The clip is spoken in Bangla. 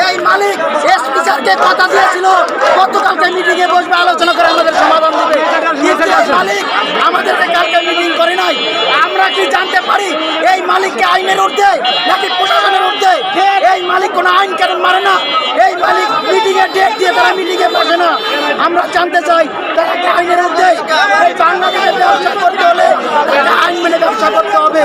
এই মালিক এসপি স্যারকে কথা দিয়েছিল গতকালকে মিটিং এ বসবে, আলোচনা করে আমাদের সমাধান দেবে। মালিক আমাদেরকে কালকে মিটিং করে নাই। আমরা কি জানতে পারি এই মালিককে আইনের ঊর্ধ্বে নাকি প্রশাসনের ঊর্ধ্বে? এই মালিক কোনো আইন কানুন মানে না। এই মালিক মিটিং এর ডেট দিয়ে তারা মিটিং এ বসে না। আমরা জানতে চাই তারা কি আইনের ঊর্ধ্বে? এই বাংলাদেশে ব্যবসা করতে হলে আইন মেনে ব্যবসা করতে হবে।